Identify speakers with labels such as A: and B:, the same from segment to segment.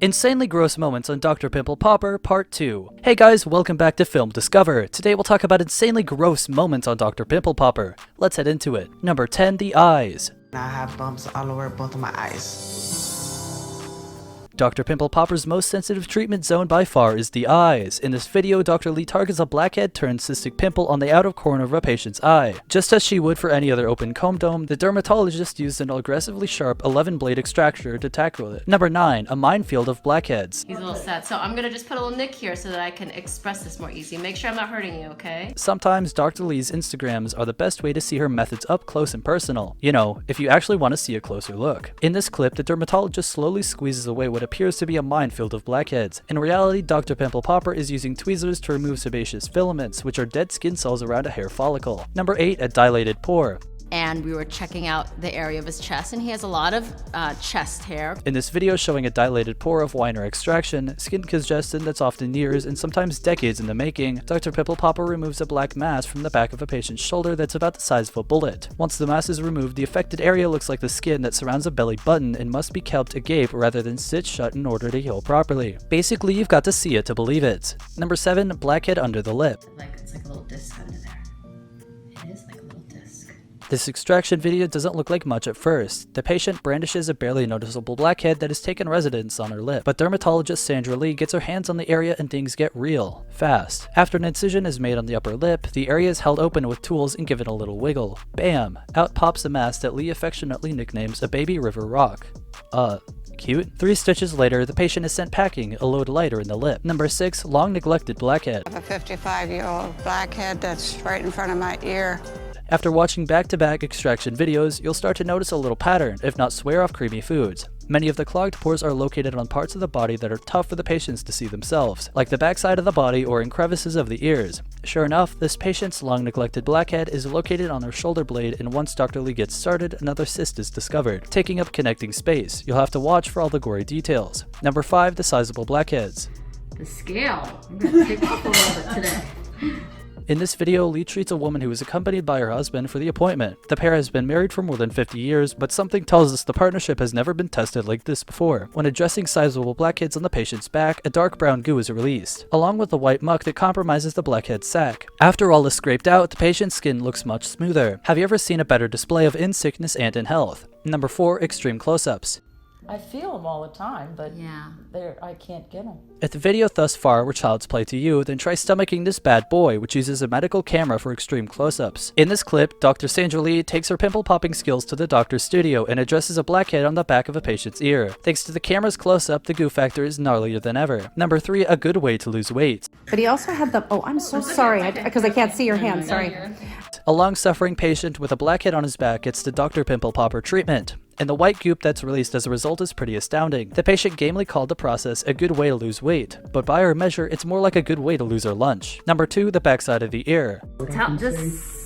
A: Insanely gross moments on Dr. Pimple Popper, Part 2. Hey guys, welcome back to Film Discover. Today we'll talk about insanely gross moments on Dr. Pimple Popper. Let's head into it. Number 10, the eyes.
B: I have bumps all over both of my eyes.
A: Dr. Pimple Popper's most sensitive treatment zone by far is the eyes. In this video, Dr. Lee targets a blackhead turned cystic pimple on the outer corner of a patient's eye. Just as she would for any other open comb dome, the dermatologist used an aggressively sharp 11-blade extractor to tackle it. Number 9, a minefield of blackheads.
C: He's a little sad, so I'm gonna just put a little nick here so that I can express this more easy. Make sure I'm not hurting you, okay?
A: Sometimes Dr. Lee's Instagrams are the best way to see her methods up close and personal. You know, if you actually want to see a closer look. In this clip, the dermatologist slowly squeezes away what appears to be a minefield of blackheads. In reality, Dr. Pimple Popper is using tweezers to remove sebaceous filaments, which are dead skin cells around a hair follicle. Number 8, a dilated pore.
C: And we were checking out the area of his chest, and he has a lot of chest hair.
A: In this video showing a dilated pore of Weiner extraction, skin congestion that's often years and sometimes decades in the making, Dr. Pimple Popper removes a black mass from the back of a patient's shoulder that's about the size of a bullet. Once the mass is removed, the affected area looks like the skin that surrounds a belly button and must be kept agape rather than stitched shut in order to heal properly. Basically, you've got to see it to believe it. Number 7, blackhead under the lip.
C: It's like a little disc under there. It is like a little disc.
A: This extraction video doesn't look like much at first. The patient brandishes a barely noticeable blackhead that has taken residence on her lip, but dermatologist Sandra Lee gets her hands on the area and things get real, fast. After an incision is made on the upper lip, the area is held open with tools and given a little wiggle. Bam! Out pops a mass that Lee affectionately nicknames a baby river rock. Cute. 3 stitches later, the patient is sent packing, a load lighter in the lip. Number 6, long neglected blackhead.
D: I have a 55-year-old blackhead that's right in front of my ear.
A: After watching back-to-back extraction videos, you'll start to notice a little pattern, if not swear off creamy foods. Many of the clogged pores are located on parts of the body that are tough for the patients to see themselves, like the backside of the body or in crevices of the ears. Sure enough, this patient's long-neglected blackhead is located on their shoulder blade, and once Dr. Lee gets started, another cyst is discovered, taking up connecting space. You'll have to watch for all the gory details. Number 5, the sizable blackheads.
C: The scale. I'm gonna take off a little bit today.
A: In this video, Lee treats a woman who is accompanied by her husband for the appointment. The pair has been married for more than 50 years, but something tells us the partnership has never been tested like this before. When addressing sizable blackheads on the patient's back, a dark brown goo is released, along with the white muck that compromises the blackhead sac. After all is scraped out, the patient's skin looks much smoother. Have you ever seen a better display of in sickness and in health? Number 4, extreme close-ups.
E: I feel them all the time, but
C: Yeah.
E: I can't get them.
A: If the video thus far were child's play to you, then try stomaching this bad boy, which uses a medical camera for extreme close-ups. In this clip, Dr. Sandra Lee takes her pimple-popping skills to the doctor's studio and addresses a blackhead on the back of a patient's ear. Thanks to the camera's close-up, the goo factor is gnarlier than ever. Number 3, a good way to lose weight.
F: But he also had the, oh, I'm so sorry, because I can't see your hand, sorry.
A: A long-suffering patient with a blackhead on his back gets the Dr. Pimple Popper treatment, and the white goop that's released as a result is pretty astounding. The patient gamely called the process a good way to lose weight, but by our measure, it's more like a good way to lose her lunch. Number 2, the backside of the ear.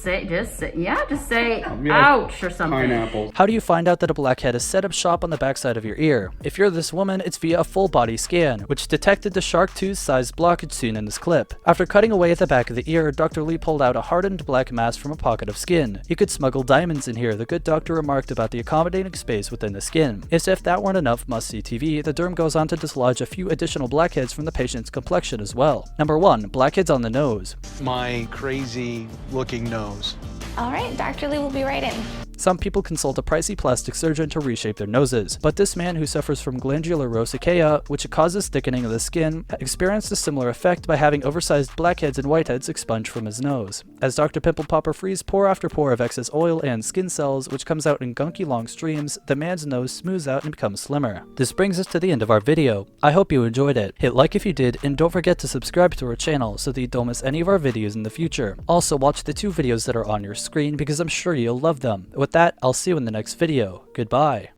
C: Just say ouch or something.
G: Pineapple.
A: How do you find out that a blackhead is set up shop on the backside of your ear? If you're this woman, it's via a full-body scan, which detected the shark tooth-sized blockage seen in this clip. After cutting away at the back of the ear, Dr. Lee pulled out a hardened black mass from a pocket of skin. You could smuggle diamonds in here, the good doctor remarked about the accommodating space within the skin. As if that weren't enough must-see TV, the derm goes on to dislodge a few additional blackheads from the patient's complexion as well. Number 1, blackheads on the nose.
G: My crazy looking nose.
H: All right, Dr. Lee will be right in.
A: Some people consult a pricey plastic surgeon to reshape their noses, but this man who suffers from glandular rosacea, which causes thickening of the skin, experienced a similar effect by having oversized blackheads and whiteheads expunged from his nose. As Dr. Pimple Popper frees pore after pore of excess oil and skin cells, which comes out in gunky long streams, the man's nose smooths out and becomes slimmer. This brings us to the end of our video. I hope you enjoyed it. Hit like if you did, and don't forget to subscribe to our channel so that you don't miss any of our videos in the future. Also, watch the 2 videos that are on your screen because I'm sure you'll love them. With that, I'll see you in the next video. Goodbye.